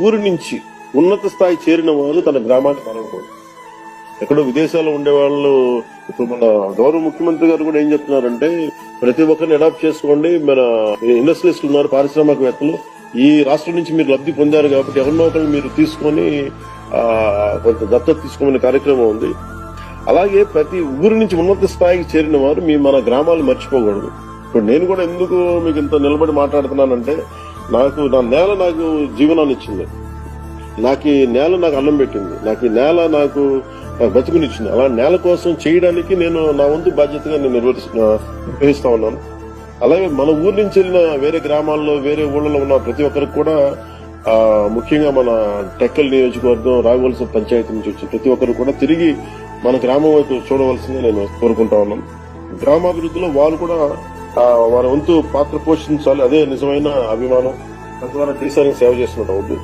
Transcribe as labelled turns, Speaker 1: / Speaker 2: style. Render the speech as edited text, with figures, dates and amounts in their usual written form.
Speaker 1: ఊరి నుంచి ఉన్నత స్థాయి చేరిన వారు తన గ్రామానికి మరవకూడదు. ఎక్కడో విదేశాల్లో ఉండే వాళ్ళు ఇప్పుడు మన గౌరవ ముఖ్యమంత్రి గారు కూడా ఏం చెప్తున్నారంటే ప్రతి ఒక్కరిని అడాప్ట్ చేసుకోండి, మన ఇండస్ట్రియలిస్టులు ఉన్నారు, పారిశ్రామికవేత్తలు, ఈ రాష్ట్రం నుంచి మీరు లబ్ధి పొందారు కాబట్టి ఎవరినో ఒకరిని మీరు తీసుకొని కొంత దత్తత తీసుకోమనే కార్యక్రమం ఉంది. అలాగే ప్రతి ఊరి నుంచి ఉన్నత స్థాయికి చేరిన వారు మన గ్రామాలు మర్చిపోకూడదు. ఇప్పుడు నేను కూడా ఎందుకు మీకు ఇంత నిలబడి మాట్లాడుతున్నానంటే నా నేల నాకు జీవనాన్ని ఇచ్చింది, నాకు ఈ నేల నాకు అన్నం పెట్టింది, నాకు ఈ నేల నాకు బతుకునిచ్చింది. అలా నేల కోసం చేయడానికి నేను నా వంతు బాధ్యతగా నేను నిర్వహిస్తా ఉన్నాను. అలాగే మన ఊరి నుంచి వెళ్ళిన వేరే గ్రామాల్లో వేరే ఊళ్ళలో ఉన్న ప్రతి ఒక్కరికి కూడా ముఖ్యంగా మన టెక్కల్ నియోజకవర్గం రాఘవలసిన పంచాయతీ నుంచి వచ్చిన ప్రతి ఒక్కరు కూడా తిరిగి మన గ్రామం వైపు చూడవలసిందిగా నేను కోరుకుంటా ఉన్నాను. గ్రామాభివృద్ధిలో వాళ్ళు కూడా వారి వంతు పాత్ర పోషించాలి. అదే నిజమైన అభిమానం. తద్వారా దేశానికి సేవ చేస్తున్నట్టు అవుతుంది.